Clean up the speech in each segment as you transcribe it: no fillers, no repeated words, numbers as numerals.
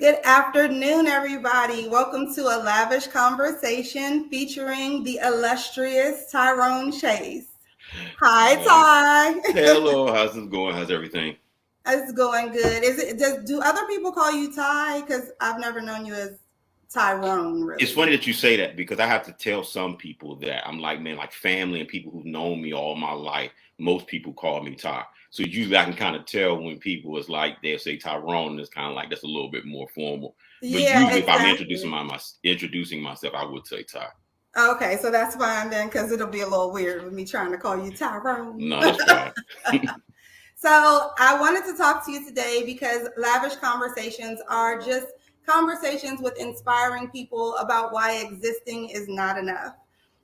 Good afternoon, everybody. Welcome to a Lavish Conversation featuring the illustrious Tyrone Chase. Hi, Uh, Ty. Hello, how's it going? How's everything? It's going good. Do other people call you Ty? Because I've never known you as Tyrone, It's really. funny that you say that because I have to tell some people that I'm like, man, like family and people who've known me all my life. Most people call me Ty. So usually I can kind of tell when people is like they'll say Tyrone, and it's kind of like that's a little bit more formal. But Yeah, usually if I'm exactly. introducing myself, I would say Ty. Okay, so that's fine then, because it'll be a little weird with me trying to call you Tyrone. No, that's fine. So I wanted to talk to you today because lavish conversations are just conversations with inspiring people about why existing is not enough.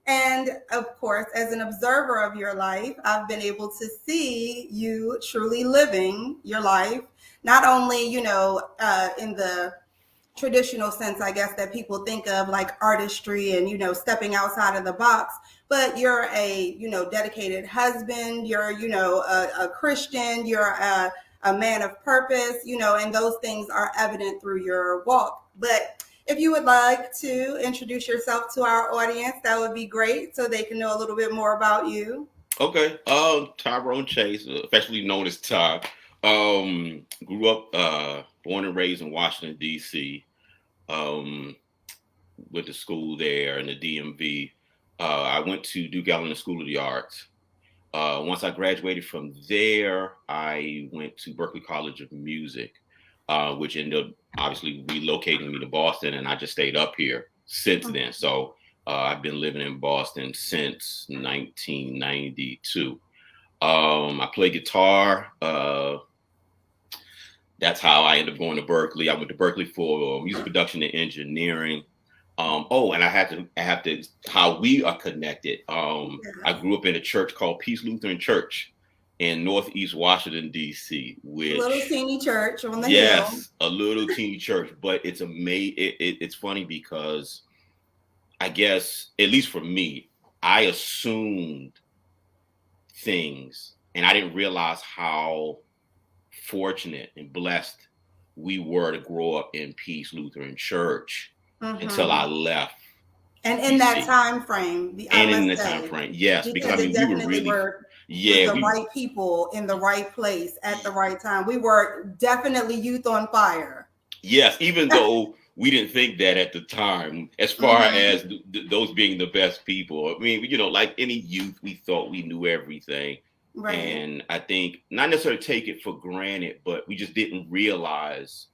And of course, as an observer of your life, I've been able to see you truly living your life, not only, in the traditional sense, I guess, that people think of like artistry and, stepping outside of the box. But you're a, dedicated husband, you're, a Christian, you're a man of purpose, and those things are evident through your walk. But if you would like to introduce yourself to our audience, that would be great so they can know a little bit more about you. Okay. Tyrone Chase, affectionately known as Ty. Grew up born and raised in Washington, D.C. Um, Went to school there in the DMV. I went to Duke Ellington School of the Arts. Once I graduated from there, I went to Berklee College of Music, which ended up obviously relocating me to Boston, and I just stayed up here since then. So I've been living in Boston since 1992. I play guitar. That's how I ended up going to Berklee. I went to Berklee for music production and engineering. And I have to how we are connected. I Yeah. grew up in a church called Peace Lutheran Church in Northeast Washington, D.C., Little which teeny church on the hill. yes, a little teeny church, but it's amazing. It's funny because I guess, at least for me, I assumed things and I didn't realize how fortunate and blessed we were to grow up in Peace Lutheran Church until I Hmm. left And in that DC. time frame, I And in must the time say, frame, yes, because I because it mean we were definitely really, was yeah, the we, right people in the right place at the right time. We were definitely youth on fire. yes, even though we didn't think that at the time, as far Hmm. as those being the best people. I mean, like any youth, we thought we knew everything. Right. And I think not necessarily take it for granted, but we just didn't realize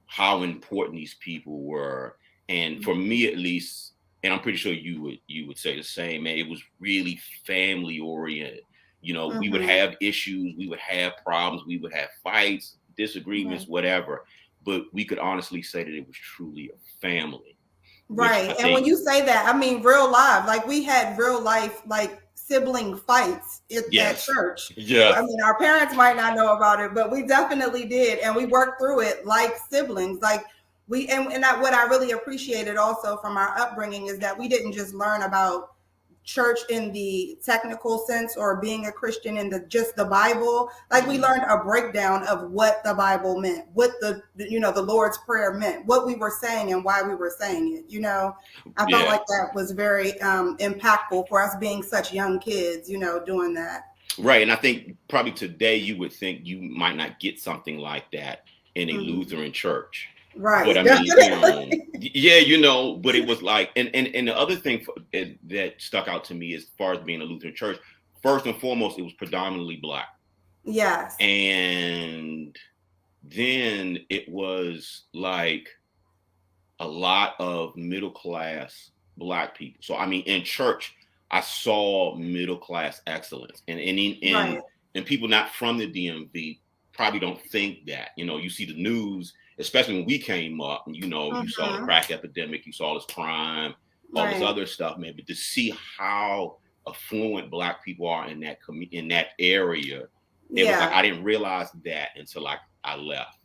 how important these people were. And for me at least, and I'm pretty sure you would say the same, man, it was really family oriented. We would Hmm. have issues, we would have problems, we would have fights, disagreements, Right. whatever. But we could honestly say that it was truly a family, which I Right. And when think, you say that, I mean real life. Like we had real life, like sibling fights at yes, church. I yes, mean, our parents might not know about it, but we definitely did, and we worked through it like siblings. Like what I really appreciated also from our upbringing is that we didn't just learn about church in the technical sense or being a Christian in the just the Bible. Like we mhm, learned a breakdown of what the Bible meant, what the Lord's Prayer meant, what we were saying and why we were saying it. I felt yeah. like that was very impactful for us being such young kids, doing that. Right. And I think probably today you would think you might not get something like that in a Hmm. Lutheran church. But Right. I mean, Definitely. yeah, but it was like, and the other thing that stuck out to me as far as being a Lutheran church, first and foremost, it was predominantly Black. Yes. And then it was like a lot of middle class Black people. So, I mean, in church, I saw middle class excellence. Right. And people not from the DMV probably don't think that. You see the news, especially when we came up, and you saw the Hmm. crack epidemic, you saw this crime, all this Right. other stuff, man. But to see how affluent Black people are in that area, it was like Yeah. I didn't realize that until I left.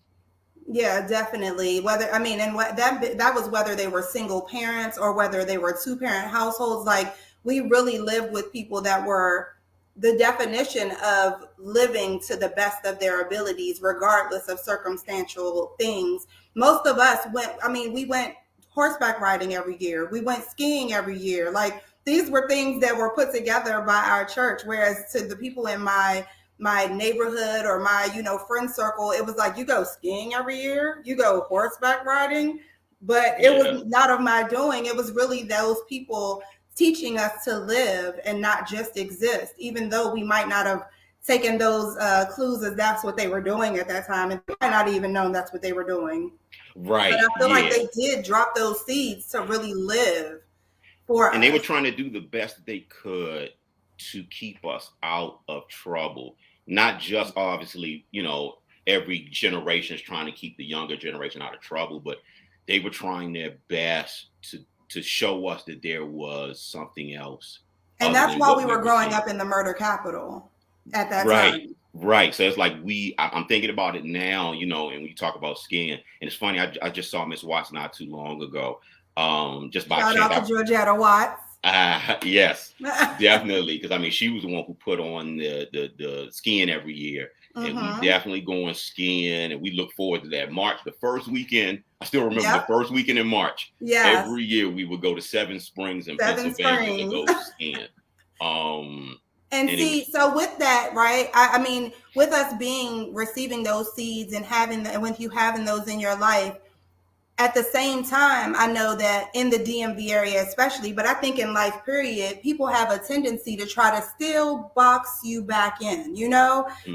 Yeah, definitely. Whether I mean, and what that was whether they were single parents or whether they were two parent households. Like we really lived with people that were the definition of living to the best of their abilities, regardless of circumstantial things. Most of us we went horseback riding every year. We went skiing every year. Like, these were things that were put together by our church. Whereas to the people in my neighborhood or my, friend circle, it was like, you go skiing every year, you go horseback riding. But it was not of my doing. It was really those people teaching us to live and not just exist, even though we might not have taken those clues as that's what they were doing at that time, and they might not even known that's what they were doing. Right. But I feel like they did drop those seeds to really live for us. And they were trying to do the best they could to keep us out of trouble. Not just, obviously, every generation is trying to keep the younger generation out of trouble, but they were trying their best to show us that there was something else. And that's why we were growing up in the murder capital at that time. Right. So it's like I'm thinking about it now, and we talk about skiing. And it's funny, I just saw Miss Watts not too long ago. Just by Shout out to Georgetta Watts. Yes, definitely. Because she was the one who put on the skiing every year. And we definitely going skiing, and we look forward to that. March, the first weekend. I still remember the first weekend in March. Yes. Every year we would go to Seven Springs in Pennsylvania to go skiing. So with that, right? I mean, with us receiving those seeds and and with you having those in your life, at the same time, I know that in the DMV area especially, but I think in life period, people have a tendency to try to still box you back in,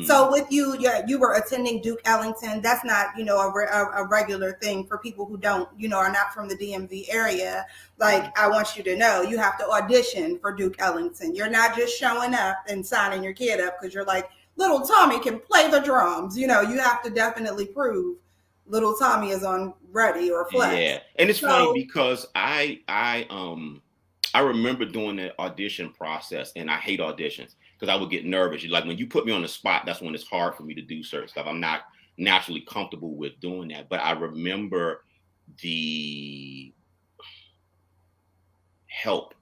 So with you were attending Duke Ellington. That's not, a regular thing for people who don't, are not from the DMV area. Like, I want you to know, you have to audition for Duke Ellington. You're not just showing up and signing your kid up because you're like, little Tommy can play the drums. You have to definitely prove little Tommy is on ready or flex. Yeah, and it's funny because I remember doing the audition process, and I hate auditions because I would get nervous. Like, when you put me on the spot, that's when it's hard for me to do certain stuff. I'm not naturally comfortable with doing that. But I remember the help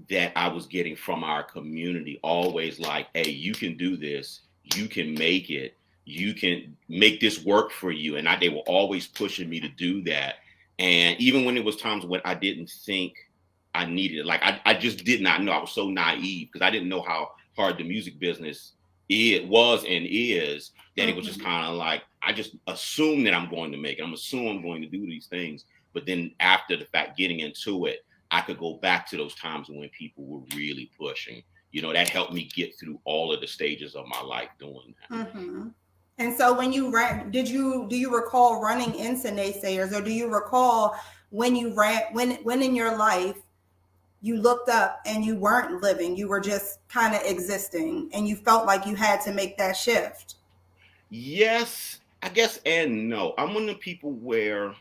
that I was getting from our community, always like, hey, you can do this, you can make it. You can make this work for you. And they were always pushing me to do that. And even when it was times when I didn't think I needed it, like I just did not know. I was so naive because I didn't know how hard the music business was and is, that it was just kind of like, I just assume that I'm going to make it. I'm assuming I'm going to do these things. But then after the fact, getting into it, I could go back to those times when people were really pushing. That helped me get through all of the stages of my life doing that. Mm-hmm. And so when you ran, do you recall running into naysayers, or do you recall when you ran, when in your life you looked up and you weren't living, you were just kind of existing and you felt like you had to make that shift? Yes, I guess, and no. I'm one of the people where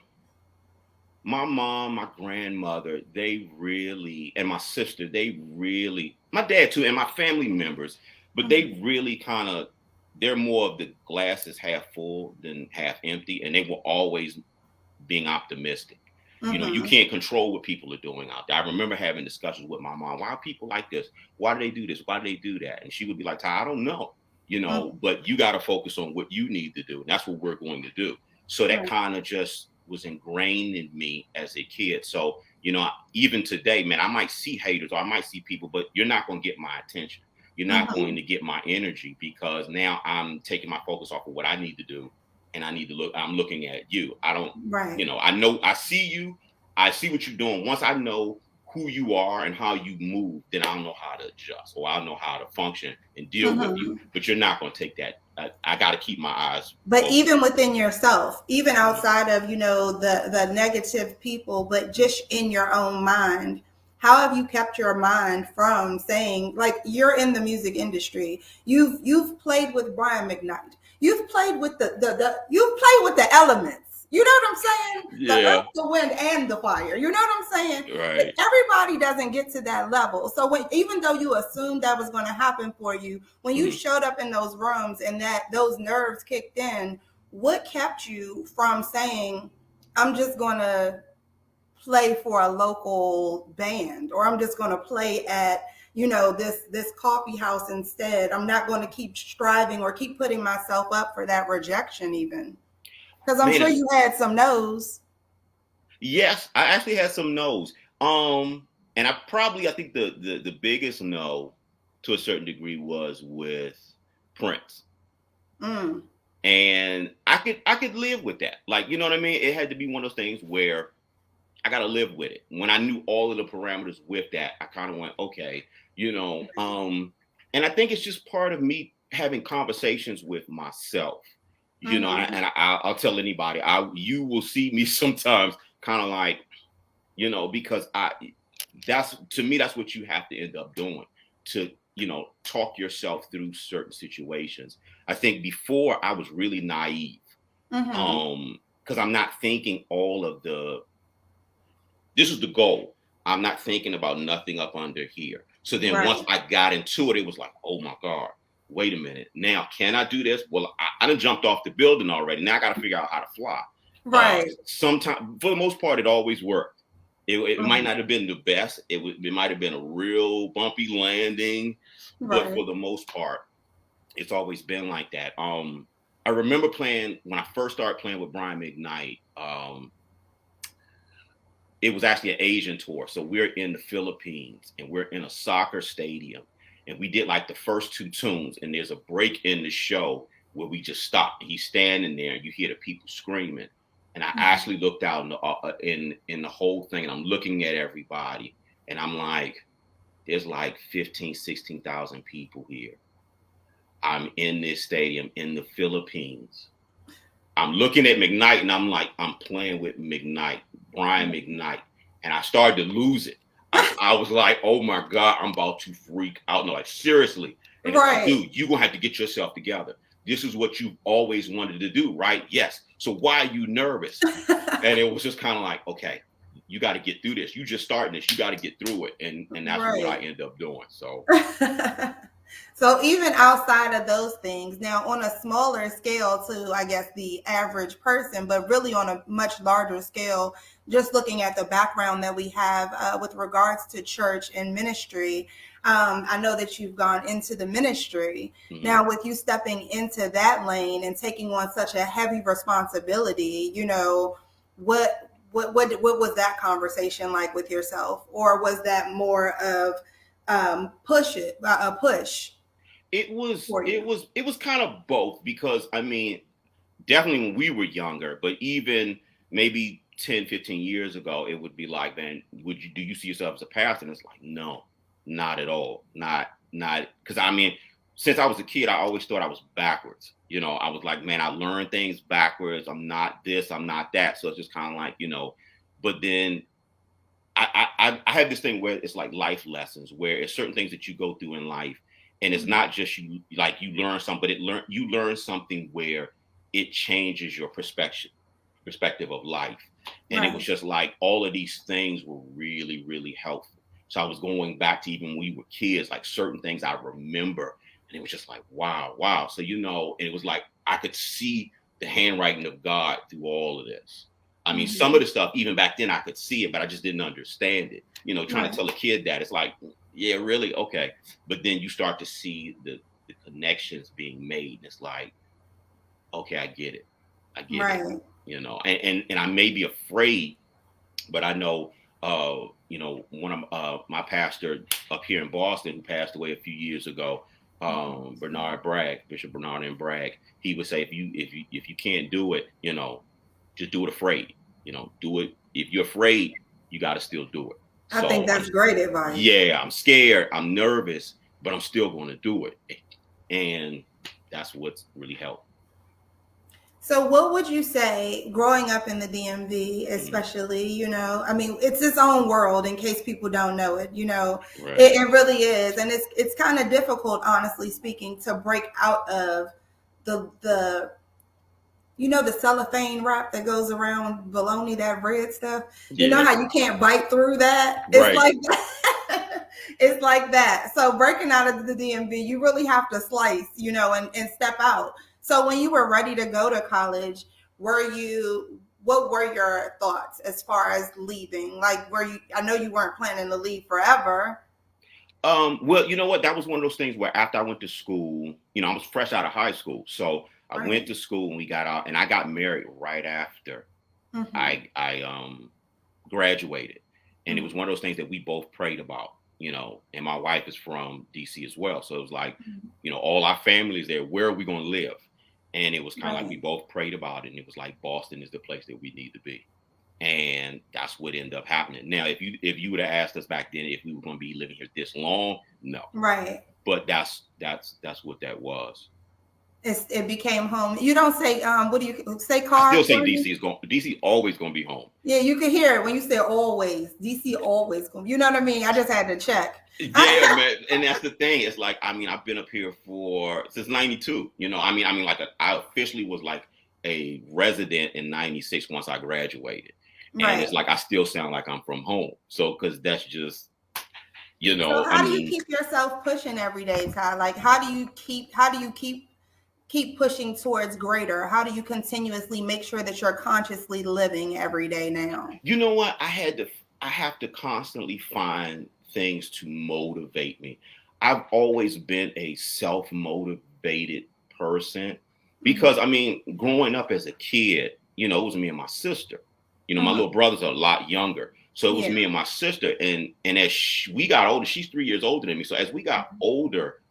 my mom, my grandmother, and my sister, my dad too, and my family members, but they really they're more of the glass is half full than half empty. And they were always being optimistic. You can't control what people are doing out there. I remember having discussions with my mom. Why are people like this? Why do they do this? Why do they do that? And she would be like, I don't know, but you got to focus on what you need to do. And that's what we're going to do. So that kind of just was ingrained in me as a kid. So, even today, man, I might see haters or I might see people, but you're not going to get my attention. You're not going to get my energy, because now I'm taking my focus off of what I need to do. And I'm looking at you. I don't, I know, I see you. I see what you're doing. Once I know who you are and how you move, then I'll know how to adjust, or I'll know how to function and deal with you. But you're not going to take that. I got to keep my eyes. But focused. Even within yourself, even outside of, the negative people, but just in your own mind, how have you kept your mind from saying, like, you're in the music industry, you've played with Brian McKnight, you've played with you've played with the elements, you know what I'm saying? Yeah. The earth, the wind, and the fire, you know what I'm saying? Right. Everybody doesn't get to that level. So even though you assumed that was going to happen for you, when you showed up in those rooms and those nerves kicked in, what kept you from saying, I'm just going to play for a local band, or I'm just going to play at this coffee house instead. I'm not going to keep striving or keep putting myself up for that rejection even. Because I'm sure you had some no's. Yes, I actually had some no's. And I think the biggest no to a certain degree was with Prince. And I could live with that. Like, you know what I mean? It had to be one of those things where I got to live with it. When I knew all of the parameters with that, I kind of went, okay, and I think it's just part of me having conversations with myself, I'll tell anybody, you will see me sometimes kind of like, because that's what you have to end up doing to, talk yourself through certain situations. I think before I was really naive, because I'm not thinking this is the goal. I'm not thinking about nothing up under here. So then once I got into it, it was like, oh my God, wait a minute. Now, can I do this? Well, I done jumped off the building already. Now I got to figure out how to fly. Right. Sometimes, for the most part, it always worked. It might not have been the best. It might have been a real bumpy landing, but for the most part, it's always been like that. I remember when I first started playing with Brian McKnight. It was actually an Asian tour. So we're in the Philippines and we're in a soccer stadium. And we did like the first two tunes. And there's a break in the show where we just stopped. And he's standing there and you hear the people screaming. And I actually looked out in the whole thing and I'm looking at everybody. And I'm like, there's like 15, 16,000 people here. I'm in this stadium in the Philippines. I'm looking at McKnight and I'm like, I'm playing with McKnight, Brian McKnight. And I started to lose it. I was like, oh my God, I'm about to freak out. No, like seriously. And like, dude, you're going to have to get yourself together. This is what you've always wanted to do, right? Yes. So why are you nervous? And it was just kind of like, okay, you got to get through this. You just starting this. You got to get through it. And that's what I end up doing. So. So even outside of those things, now on a smaller scale to, I guess, the average person, but really on a much larger scale, just looking at the background that we have with regards to church and ministry, I know that you've gone into the ministry. Now, with you stepping into that lane and taking on such a heavy responsibility, what was that conversation like with yourself? Or was that more of a push? It was kind of both, because I mean, definitely when we were younger, but even maybe 10, 15 years ago, it would be like, man, do you see yourself as a pastor? And it's like, no, not at all. Not, because I mean, since I was a kid, I always thought I was backwards. I was like, man, I learned things backwards. I'm not this, I'm not that. So it's just kind of like, but then I have this thing where it's like life lessons, where it's certain things that you go through in life. And it's not just you learn something, but you learn something where it changes your perspective of life. And it was just like all of these things were really, really helpful. So I was going back to even when we were kids, like certain things I remember, and it was just like, wow. So, it was like I could see the handwriting of God through all of this. I mean, some of the stuff, even back then I could see it, but I just didn't understand it. Trying to tell a kid that, it's like, yeah, really? Okay. But then you start to see the connections being made. And it's like, okay, I get it. And I may be afraid, but I know, one of my pastor up here in Boston, who passed away a few years ago, Bishop Bernard and Bragg, he would say, if you can't do it, just do it afraid. Do it. If you're afraid, you got to still do it. I think that's great advice. Yeah, I'm scared, I'm nervous, but I'm still going to do it. And that's what's really helped. So what would you say, growing up in the DMV, especially, I mean, it's its own world in case people don't know it, it really is. And it's kind of difficult, honestly speaking, to break out of the cellophane wrap that goes around bologna, that red stuff. You know how you can't bite through that? It's like that. It's like that. So breaking out of the DMV, you really have to slice, and step out. So when you were ready to go to college, what were your thoughts as far as leaving? Like, I know you weren't planning to leave forever. Well, you know what? That was one of those things where after I went to school, I was fresh out of high school. So I went to school and we got out, and I got married right after I graduated. And it was one of those things that we both prayed about, and my wife is from DC as well. So it was like, all our families there, where are we going to live? And it was kind of like we both prayed about it. And it was like, Boston is the place that we need to be. And that's what ended up happening. Now, if you would have asked us back then if we were going to be living here this long, no. Right. But that's what that was. It became home. You don't say what do you say? Car. I still say DC always going to be home. Yeah, you can hear it when you say always. DC always going. You know what I mean? I just had to check. Yeah, man. And that's the thing. It's like, I've been up here since '92. I officially was like a resident in '96 once I graduated. And it's like I still sound like I'm from home. So, because that's just, So how do you keep yourself pushing every day, Ty? Like, how do you keep pushing towards greater? How do you continuously make sure that you're consciously living every day now? You know what? I have to constantly find things to motivate me. I've always been a self-motivated person because, growing up as a kid, it was me and my sister. My little brothers are a lot younger. So it was me and my sister. And as we got older, she's 3 years older than me. So as we got older,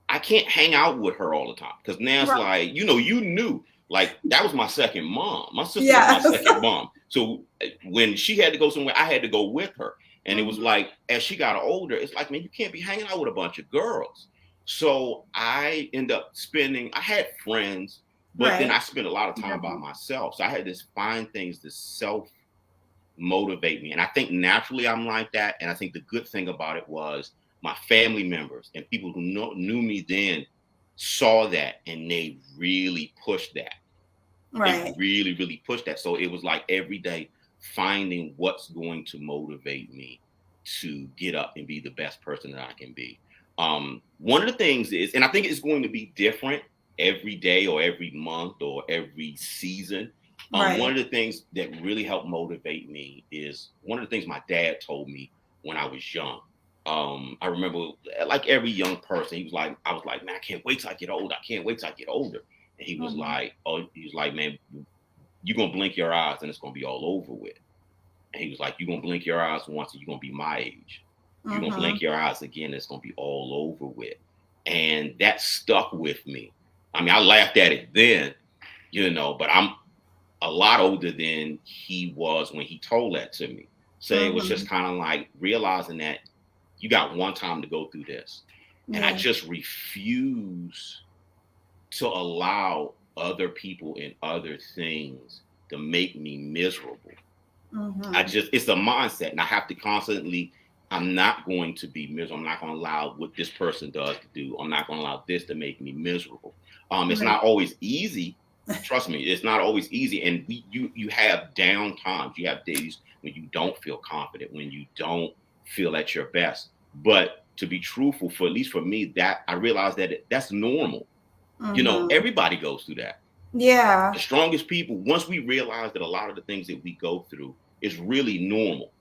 I can't hang out with her all the time. Because now it's like, you knew, like, that was my second mom. My sister was my second mom. So when she had to go somewhere, I had to go with her. And it was like, as she got older, it's like, man, you can't be hanging out with a bunch of girls. So I I had friends. But then I spent a lot of time by myself. So I had to find things to self-motivate me. And I think naturally I'm like that. And I think the good thing about it was my family members and people who knew me then saw that and they really pushed that. Right. They really, really pushed that. So it was like every day finding what's going to motivate me to get up and be the best person that I can be. One of the things is, and I think it's going to be different every day or every month or every season. One of the things that really helped motivate me is one of the things my dad told me when I was young. I remember, like every young person, I was like, man, I can't wait till I get older. I can't wait till I get older. And he was like, man, you're going to blink your eyes and it's going to be all over with. And he was like, you're going to blink your eyes once and you're going to be my age. You're going to blink your eyes again, it's going to be all over with. And that stuck with me. I laughed at it then, but I'm a lot older than he was when he told that to me. So it was just kind of like realizing that you got one time to go through this. And I just refuse to allow other people and other things to make me miserable. It's a mindset. And I have to constantly, I'm not going to be miserable. I'm not going to allow what this person does to do. I'm not going to allow this to make me miserable. It's not always easy. Trust me, it's not always easy. And you have down times. You have days when you don't feel confident, when you don't feel at your best. But to be truthful, at least for me, that I realized that that's normal. Everybody goes through that. Yeah. The strongest people, once we realize that a lot of the things that we go through is really normal.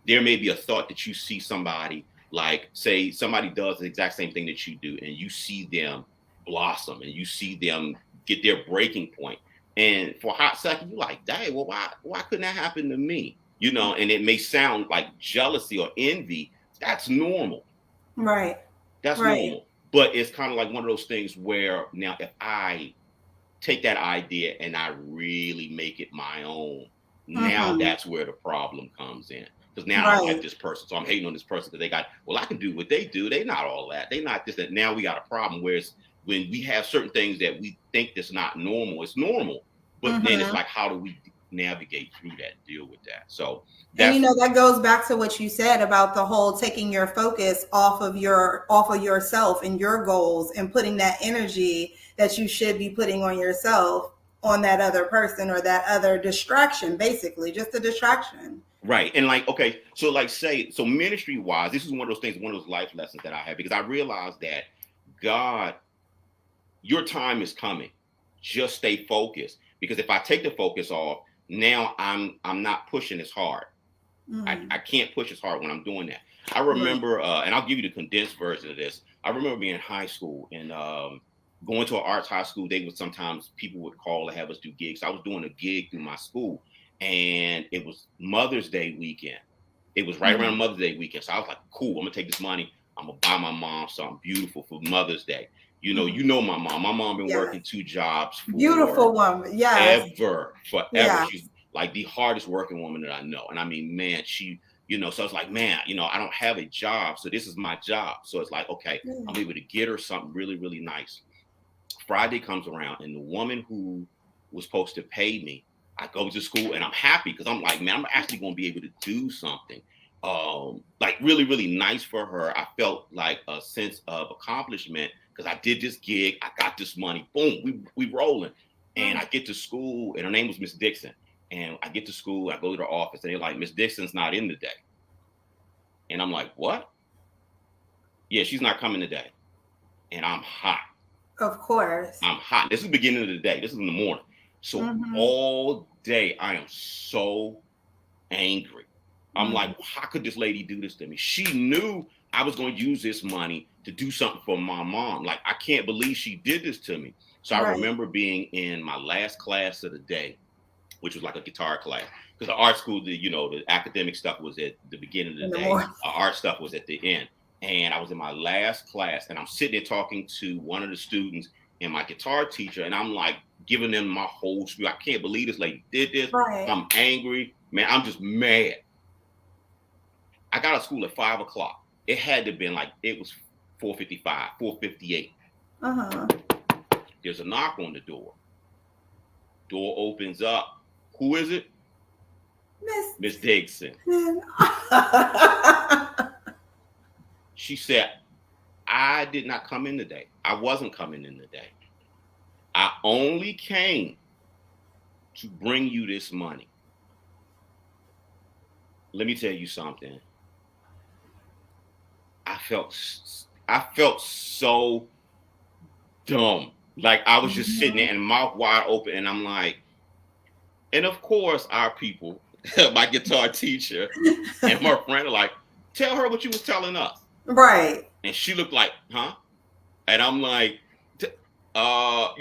There may be a thought that you see somebody, like, say somebody does the exact same thing that you do, and you see them blossom and you see them get their breaking point. And for a hot second, you're like, dang, well, why couldn't that happen to me? And it may sound like jealousy or envy. That's normal. Right. That's normal. But it's kind of like one of those things where now if I take that idea and I really make it my own, now that's where the problem comes in. Because now I'm like this person. So I'm hating on this person because I can do what they do. They not all that. They not this, that. Now we got a problem. Whereas when we have certain things that we think that's not normal, it's normal. But then it's like, how do we navigate through that, deal with that? So and that goes back to what you said about the whole taking your focus off of yourself and your goals and putting that energy that you should be putting on yourself on that other person or that other distraction, basically just a distraction. Right. And so ministry wise, this is one of those things, one of those life lessons that I had, because I realized that God, your time is coming. Just stay focused. Because if I take the focus off, now I'm not pushing as hard. I can't push as hard when I'm doing that. I remember, and I'll give you the condensed version of this. I remember being in high school and going to an arts high school. They would sometimes people would call to have us do gigs. I was doing a gig through my school, and it was Mother's Day weekend. It was right around Mother's Day weekend. So I was like, cool, I'm gonna take this money. I'm gonna buy my mom something beautiful for Mother's Day. You know my mom. My mom been working 2 jobs for beautiful woman. Yeah. Forever. Yeah. She's like the hardest working woman that I know. And I mean, man, she, so it's like, man, I don't have a job. So this is my job. So it's like, okay, I'm able to get her something really, really nice. Friday comes around and the woman who was supposed to pay me, I go to school and I'm happy because I'm like, man, I'm actually going to be able to do something like really, really nice for her. I felt like a sense of accomplishment because I did this gig. I got this money. Boom, we rolling. And I get to school and her name was Miss Dixon. And I get to school, I go to her office and they're like, Miss Dixon's not in today. And I'm like, what? Yeah, she's not coming today. And I'm hot. Of course. I'm hot. This is the beginning of the day. This is in the morning. So all day I am so angry. I'm like, how could this lady do this to me? She knew I was going to use this money to do something for my mom. Like, I can't believe she did this to me. So I remember being in my last class of the day, which was like a guitar class. Because the art school, the academic stuff was at the beginning of the day. Art stuff was at the end. And I was in my last class and I'm sitting there talking to one of the students and my guitar teacher. And I'm like giving them my whole spiel. I can't believe this lady did this. I'm angry. Man, I'm just mad. I got out of school at 5 o'clock. It had to have been like, it was 4:55, 4:58. There's a knock on the door. Door opens up. Who is it? Miss Dixon. She said, I did not come in today. I wasn't coming in today. I only came to bring you this money. Let me tell you something. I felt so dumb. Like I was just sitting there and mouth wide open and I'm like, and of course our people, my guitar teacher and my friend are like, tell her what you was telling us. Right. And she looked like, huh? And I'm like, and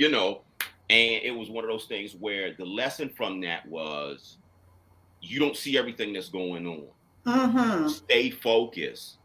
it was one of those things where the lesson from that was you don't see everything that's going on. Stay focused.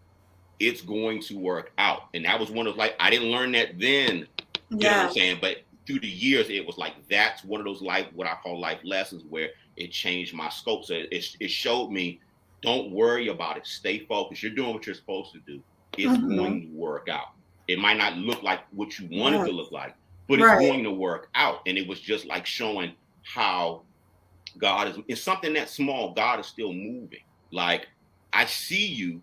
It's going to work out. And that was one of I didn't learn that then, you know what I'm saying? But through the years, it was like, that's one of those what I call life lessons where it changed my scope. So it showed me, don't worry about it. Stay focused. You're doing what you're supposed to do. It's going to work out. It might not look like what you want it to look like, but it's going to work out. And it was just like showing how God it's something that small. God is still moving. Like, I see you.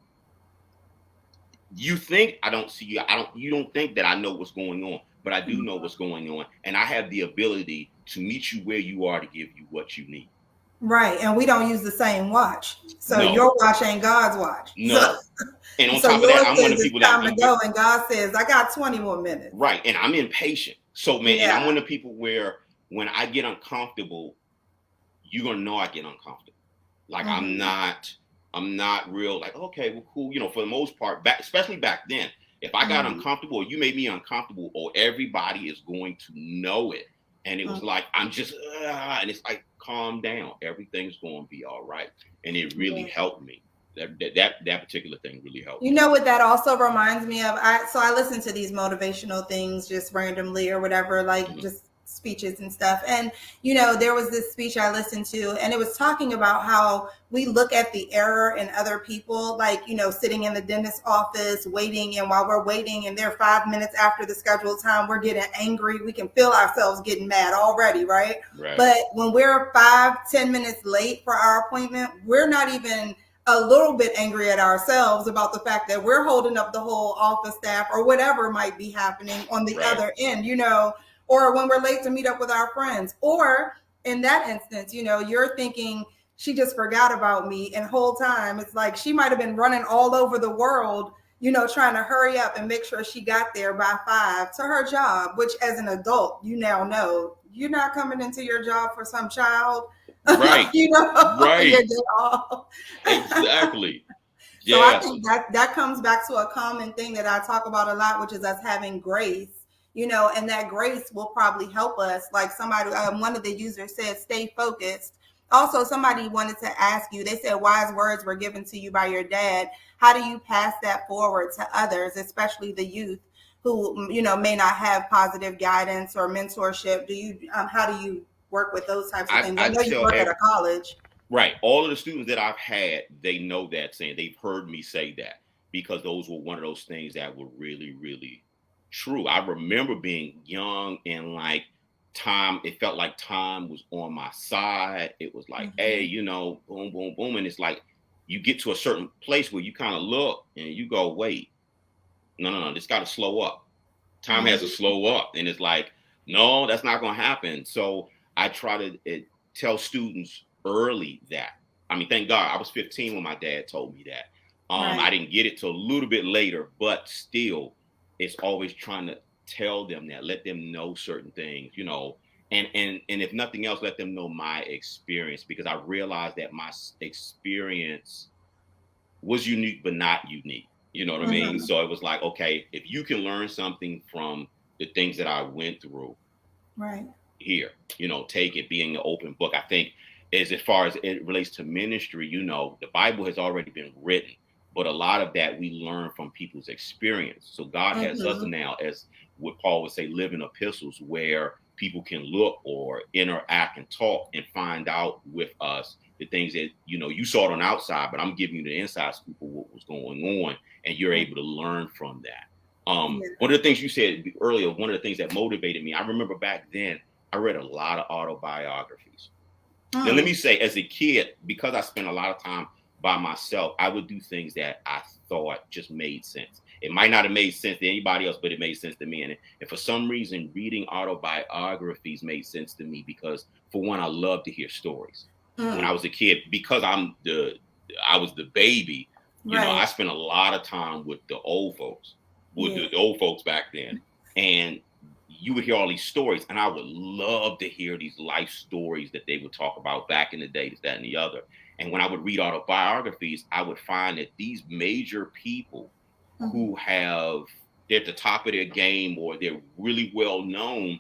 You think I don't see you. You don't think that I know what's going on, but I do know what's going on. And I have the ability to meet you where you are to give you what you need. Right. And we don't use the same watch. So your watch ain't God's watch. No. And on top of that, I'm one of the people time to go and God says, I got 20 more minutes. Right. And I'm impatient. So, man, and I'm one of the people where when I get uncomfortable, you're going to know I get uncomfortable. Like, I'm not real like, okay, well, cool. For the most part, especially back then, if I got uncomfortable or you made me uncomfortable or everybody is going to know it. And it was like, I'm just, and it's like, calm down. Everything's going to be all right. And it really helped me. That particular thing really helped. You know what that also reminds me of? I listen to these motivational things just randomly or whatever, like just speeches and stuff. And, there was this speech I listened to and it was talking about how we look at the error in other people, like, sitting in the dentist's office waiting. And while we're waiting and they're 5 minutes after the scheduled time, we're getting angry. We can feel ourselves getting mad already. Right. But when we're 5-10 minutes late for our appointment, we're not even a little bit angry at ourselves about the fact that we're holding up the whole office staff or whatever might be happening on the other end, or when we're late to meet up with our friends, or in that instance, you're thinking she just forgot about me. And whole time it's like, she might've been running all over the world, trying to hurry up and make sure she got there by 5 to her job, which as an adult, you now know you're not coming into your job for some child. Right. Right. Exactly. So I Yes. think that comes back to a common thing that I talk about a lot, which is us having grace, and that grace will probably help us. Like somebody, one of the users said, stay focused. Also, somebody wanted to ask you, they said wise words were given to you by your dad. How do you pass that forward to others, especially the youth who, may not have positive guidance or mentorship? How do you work with those types of things? I I know you tell work at a college. Right. All of the students that I've had, they know that saying. They've heard me say that because those were one of those things that were really, really true. I remember being young and like it felt like time was on my side. It was like, hey, boom, boom, boom. And it's like you get to a certain place where you kind of look and you go, wait, no, this got to slow up. Time has to slow up. And it's like, no, that's not going to happen. So I try to tell students early that. I mean, thank God I was 15 when my dad told me that. Right. I didn't get it till a little bit later, but still, it's always trying to tell them that, let them know certain things, and if nothing else, let them know my experience, because I realized that my experience was unique, but not unique. You know what I mean? So it was like, okay, if you can learn something from the things that I went through, right here, take it, being an open book. I think as far as it relates to ministry, the Bible has already been written, but a lot of that we learn from people's experience. So God has us now, as what Paul would say, living epistles, where people can look or interact and talk and find out with us the things that, you saw it on the outside, but I'm giving you the inside scoop of what was going on, and you're able to learn from that. One of the things you said earlier, one of the things that motivated me, I remember back then, I read a lot of autobiographies. Now, let me say, as a kid, because I spent a lot of time by myself, I would do things that I thought just made sense. It might not have made sense to anybody else, but it made sense to me. And for some reason, reading autobiographies made sense to me because, for one, I love to hear stories. When I was a kid, because I was the baby, I spent a lot of time with the old folks, the old folks back then. And you would hear all these stories, and I would love to hear these life stories that they would talk about back in the day, this, that, and the other. And when I would read autobiographies, I would find that these major people who they're at the top of their game, or they're really well known,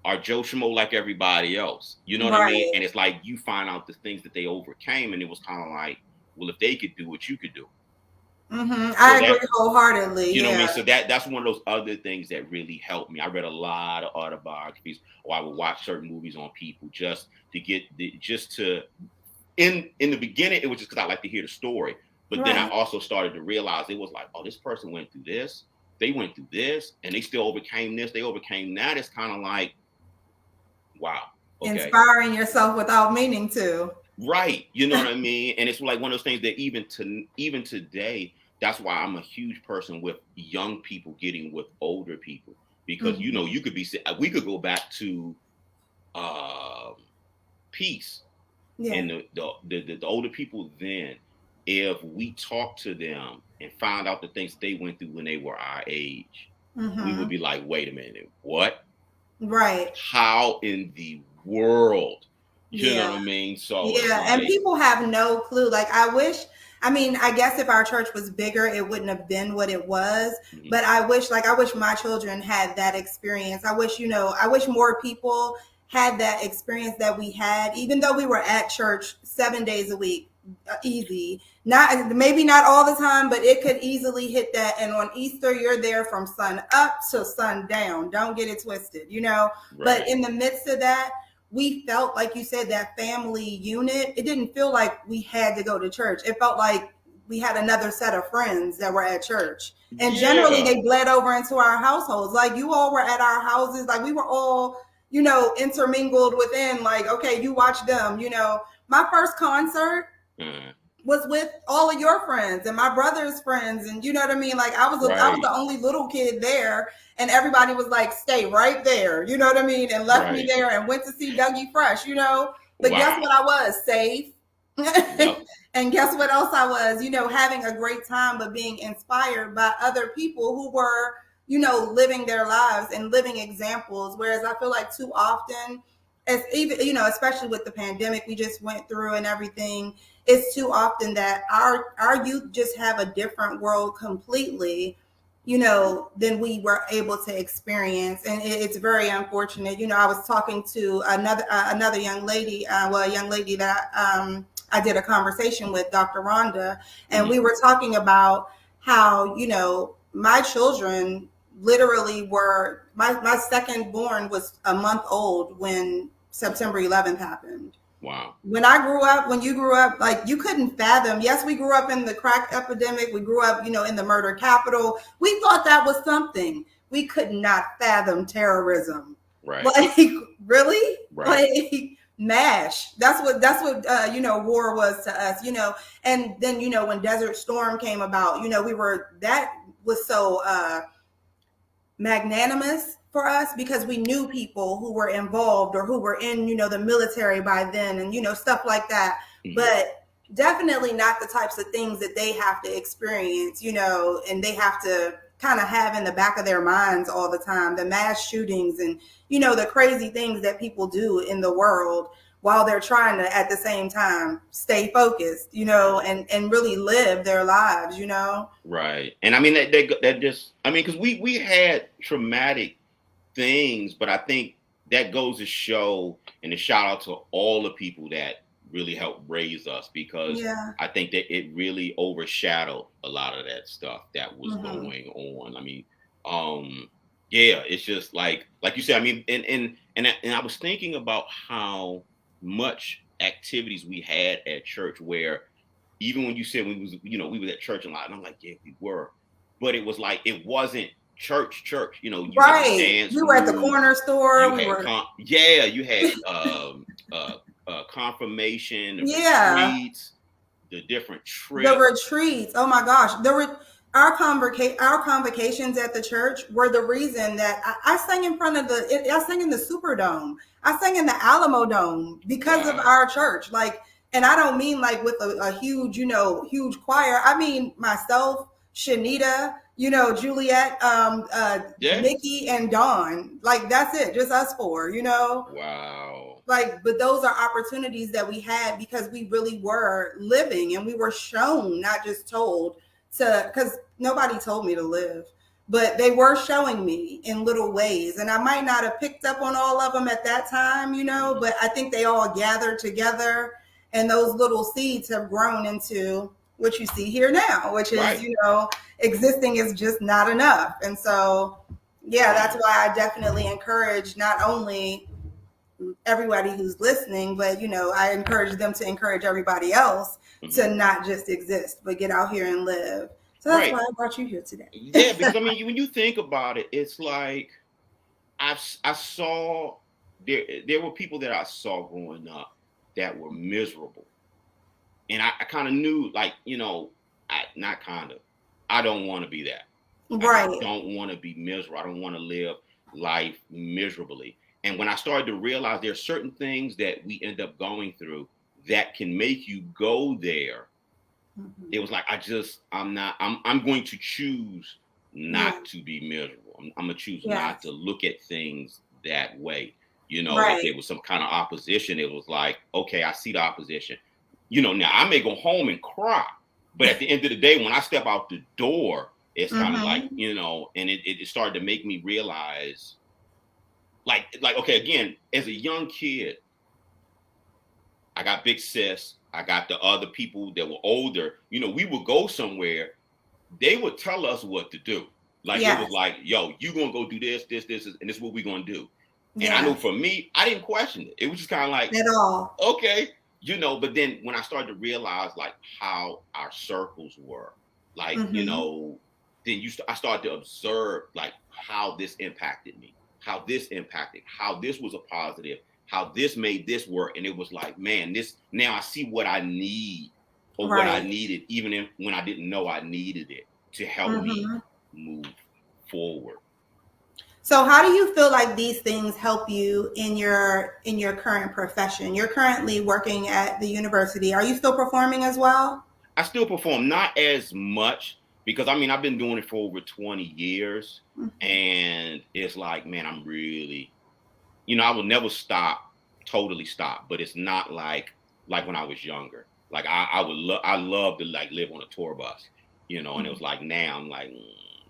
are Joe Schmo like everybody else. You know what I mean? And it's like you find out the things that they overcame, and it was kind of like, well, if they could do it, you could do it. I agree wholeheartly. You know what I mean? So that's one of those other things that really helped me. I read a lot of autobiographies, or I would watch certain movies on people just to get in the beginning, it was just because I like to hear the story. But then I also started to realize it was like, oh, this person went through this, they went through this, and they still overcame this, they overcame that. It's kind of like, wow. Okay. Inspiring yourself without meaning to. Right. You know what I mean? And it's like one of those things that even today, that's why I'm a huge person with young people getting with older people, because you could we could go back to peace, and the older people then, if we talked to them and found out the things they went through when they were our age, we would be like, wait a minute, what? Right? How in the world? You know what I mean? So and people have no clue. Like, I guess if our church was bigger, it wouldn't have been what it was. But I wish my children had that experience. I wish more people had that experience that we had, even though we were at church 7 days a week, easy. Maybe not all the time, but it could easily hit that. And on Easter, you're there from sun up to sun down. Don't get it twisted, But in the midst of that, we felt, like you said, that family unit. It didn't feel like we had to go to church. It felt like we had another set of friends that were at church. And generally they bled over into our households. Like, you all were at our houses. Like, we were all, intermingled within, like, okay, you watch them. My first concert was with all of your friends and my brother's friends. And you know what I mean? Like, I was the only little kid there. And everybody was like, stay right there. You know what I mean? And left me there and went to see Dougie Fresh, But guess what I was? Safe. And guess what else I was? Having a great time, but being inspired by other people who were, living their lives and living examples. Whereas I feel like too often, as even, especially with the pandemic we just went through and everything, it's too often that our youth just have a different world completely, than we were able to experience. And it's very unfortunate. I was talking to another young lady, a young lady that I did a conversation with, Dr. Rhonda, and we were talking about how, my children literally were, my second born was a month old when September 11th happened. Wow. When you grew up, like, you couldn't fathom. Yes, we grew up in the crack epidemic. We grew up, in the murder capital. We thought that was something. We could not fathom terrorism. Right. Like, really? Right. Like, MASH. That's what war was to us, And then, when Desert Storm came about, that was so magnanimous for us because we knew people who were involved or who were in, the military by then and, stuff like that. Mm-hmm. But definitely not the types of things that they have to experience, and they have to kind of have in the back of their minds all the time, the mass shootings and, the crazy things that people do in the world while they're trying to, at the same time, stay focused, and really live their lives, Right. And I mean, that just, because we had traumatic things, but I think that goes to show, and a shout out to all the people that really helped raise us, because I think that it really overshadowed a lot of that stuff that was going on. It's just like you said, and I was thinking about how much activities we had at church, where even when you said we was at church a lot, and I'm like, yeah, we were, but it was like, it wasn't church, you right. You were at the corner store. You had confirmation, retreats, the different trips. The retreats. Oh my gosh. Our convocations at the church were the reason that I sang in front of I sang in the Superdome. I sang in the Alamo Dome because of our church. Like, and I don't mean like with a huge, huge choir. I mean myself, Shanita, Juliet, Nikki and Dawn. Like, that's it. Just us four, Wow. Like, but those are opportunities that we had because we really were living and we were shown, not just told because nobody told me to live, but they were showing me in little ways. And I might not have picked up on all of them at that time, but I think they all gathered together and those little seeds have grown into what you see here now, which is, existing is just not enough. And so, that's why I definitely encourage not only everybody who's listening, but, I encourage them to encourage everybody else to not just exist, but get out here and live. So that's why I brought you here today. Yeah, because when you think about it, it's like I saw there were people that I saw growing up that were miserable. And I kind of knew, like, I don't want to be that. Right. I don't want to be miserable. I don't want to live life miserably. And when I started to realize there are certain things that we end up going through that can make you go there, it was like, I'm going to choose not to be miserable. I'm going to choose not to look at things that way. If there was some kind of opposition, it was like, okay, I see the opposition. Now I may go home and cry, but at the end of the day, when I step out the door, it's kind of like, and it started to make me realize, like, okay, again, as a young kid, I got big sis, I got the other people that were older, we would go somewhere, they would tell us what to do. Like, it was like, yo, you gonna go do this, and this is what we're gonna do. And I know for me, I didn't question it. It was just kind of like, at all. Okay. But then when I started to realize, like, how our circles were, like, then I started to observe, like, how this impacted me, how this was a positive, how this made this work. And it was like, man, now I see what I need or what I needed, even when I didn't know I needed it to help me move forward. So how do you feel like these things help you in your current profession? You're currently working at the university. Are you still performing as well? I still perform, not as much, because I've been doing it for over 20 years. And it's like, man, I'm really, I will never stop totally stopped, but it's not like when I was younger. Like I love to like live on a tour bus, and it was like now I'm like,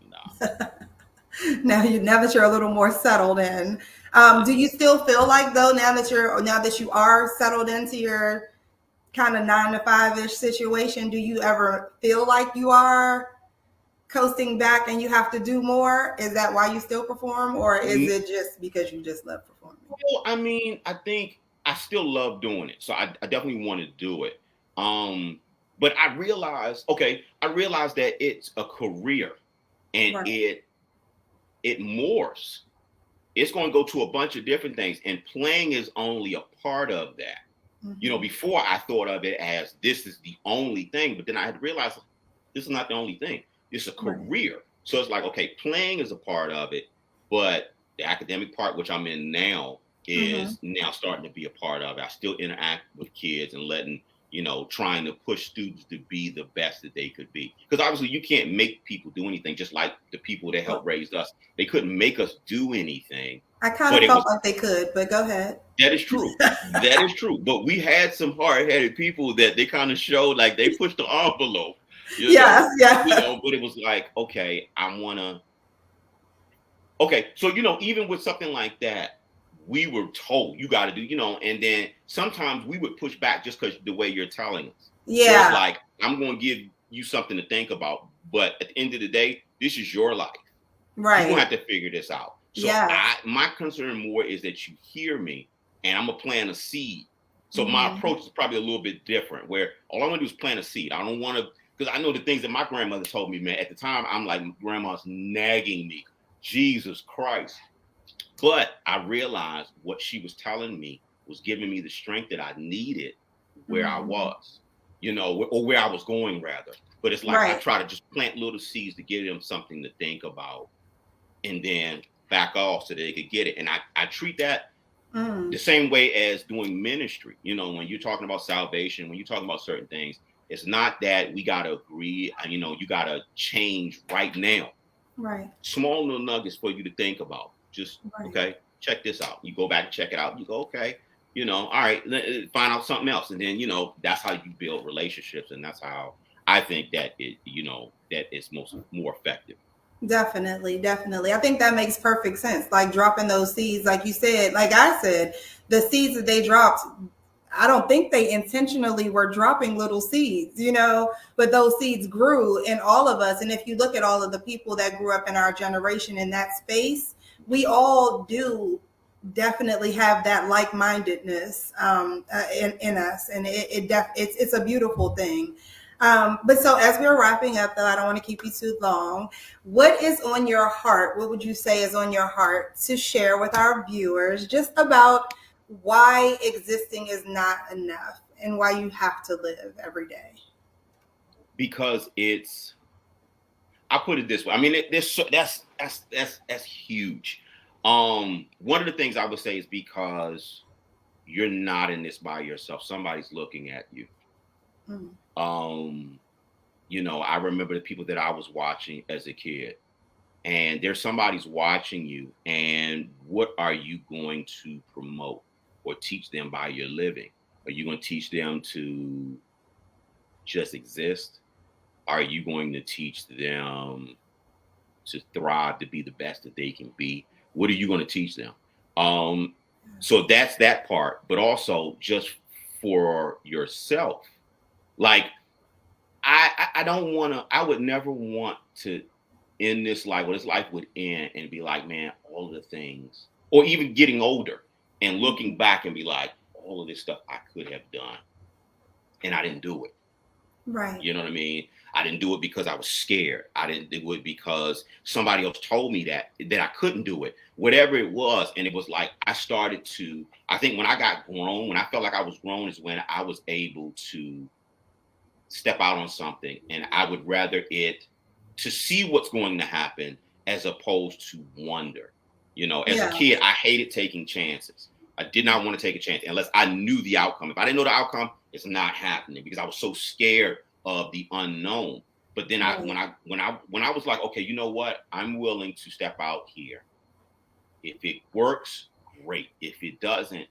nah. Now that you're a little more settled in, do you still feel like though now that you are settled into your kind of 9 to 5-ish situation, do you ever feel like you are coasting back and you have to do more? Is that why you still perform, or is it just because you just love performing? Well, I mean, I think I still love doing it, so I definitely want to do it. But I realized that it's a career, and Right. it morphs. It's going to go to a bunch of different things, and playing is only a part of that. Before I thought of it as this is the only thing, but then I had to realize this is not the only thing. It's a career. Right. So it's like, okay, playing is a part of it, but the academic part, which I'm in now, is now starting to be a part of it. I still interact with kids and trying to push students to be the best that they could be. Because obviously you can't make people do anything, just like the people that helped raise us. They couldn't make us do anything. I kind of felt like they could, but go ahead. That is true. That is true. But we had some hard-headed people that they kind of showed like they pushed the envelope. Yes. But it was like, okay, so even with something like that, we were told you got to do, and then sometimes we would push back just because the way you're telling us. Yeah. So it's like, I'm going to give you something to think about, but at the end of the day, this is your life. Right. You're going to have to figure this out. So my concern more is that you hear me, and I'm going to plant a seed. So my approach is probably a little bit different, where all I want to do is plant a seed. I don't want to, because I know the things that my grandmother told me, man. At the time, I'm like, grandma's nagging me. Jesus Christ. But I realized what she was telling me was giving me the strength that I needed where I was, or where I was going rather. But it's like I try to just plant little seeds to give them something to think about and then back off so that they could get it. And I treat that the same way as doing ministry. When you're talking about salvation, when you're talking about certain things, it's not that we got to agree, you got to change right now. Right. Small little nuggets for you to think about. Just, okay, check this out. You go back and check it out. You go, okay, all right, find out something else. And then, that's how you build relationships. And that's how I think that that is more effective. Definitely. I think that makes perfect sense. Like dropping those seeds, like you said, like I said, the seeds that they dropped, I don't think they intentionally were dropping little seeds, but those seeds grew in all of us. And if you look at all of the people that grew up in our generation in that space, we all do definitely have that like-mindedness in us. And it's a beautiful thing. But so as we're wrapping up, though, I don't want to keep you too long. What is on your heart? What would you say is on your heart to share with our viewers just about why existing is not enough and why you have to live every day? Because I'll put it this way. I mean, that's huge. One of the things I would say is because you're not in this by yourself. Somebody's looking at you. I remember the people that I was watching as a kid, and there's somebody's watching you, and what are you going to promote or teach them by your living? Are you going to teach them to just exist? Are you going to teach them to thrive, to be the best that they can be? What are you going to teach them? So that's that part, but also just for yourself. Like, I would never want to end this life, or this life would end and be like, man, all the things, or even getting older and looking back and be like, all of this stuff I could have done and I didn't do it. Right. You know what I mean? I didn't do it because I was scared. I didn't do it because somebody else told me that I couldn't do it, whatever it was. And it was like, I think when I got grown, when I felt like I was grown is when I was able to step out on something. And I would rather it to see what's going to happen as opposed to wonder. As a kid, I hated taking chances. I did not want to take a chance unless I knew the outcome. If I didn't know the outcome, it's not happening, because I was so scared of the unknown. But then when I was like, okay, you know what? I'm willing to step out here. If it works, great. If it doesn't,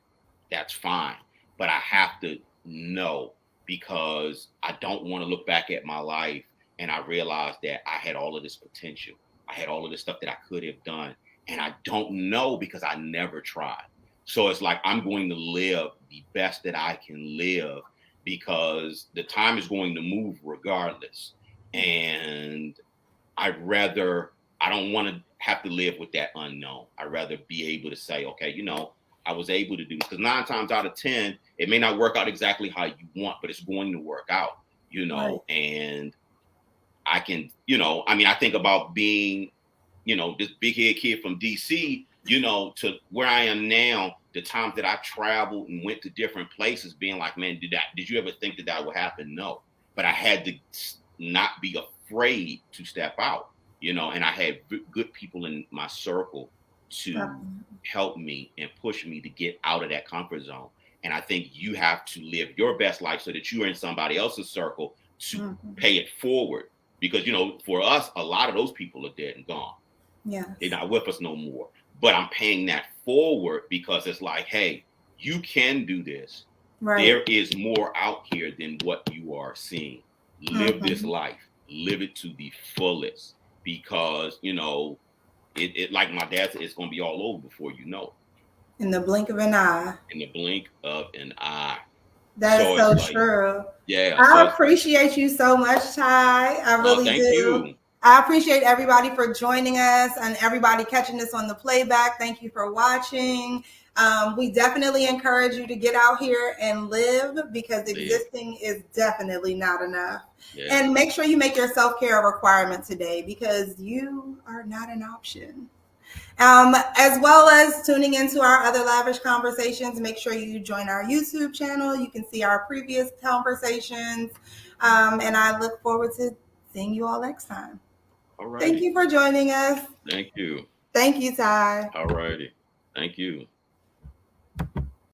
that's fine. But I have to know, because I don't want to look back at my life and I realize that I had all of this potential. I had all of this stuff that I could have done. And I don't know because I never tried. So it's like I'm going to live the best that I can live, because the time is going to move regardless. And I don't want to have to live with that unknown. I'd rather be able to say, okay, I was able to do this. Because 9 times out of 10, it may not work out exactly how you want, but it's going to work out, Right. and I can, I think about being, this big head kid from DC, to where I am now, the times that I traveled and went to different places, being like, man, did you ever think that would happen? No. But I had to not be afraid to step out, and I had good people in my circle to help me and push me to get out of that comfort zone. And I think you have to live your best life so that you are in somebody else's circle to pay it forward. Because, for us, a lot of those people are dead and gone. Yeah. They're not with us no more. But I'm paying that forward because it's like, hey, you can do this. Right. There is more out here than what you are seeing. Live this life. Live it to the fullest. Because, it like my dad said, it's going to be all over before you know it. In the blink of an eye. In the blink of an eye. That is so true. Yeah. I appreciate you so much, Ty. I really do. Thank you. I appreciate everybody for joining us and everybody catching this on the playback. Thank you for watching. We definitely encourage you to get out here and live, because existing is definitely not enough. Yeah. And make sure you make your self-care a requirement today, because you are not an option. As well as tuning into our other Lavish Conversations, make sure you join our YouTube channel. You can see our previous conversations. And I look forward to seeing you all next time. All right. Thank you for joining us. Thank you. Thank you, Ty. All righty. Thank you.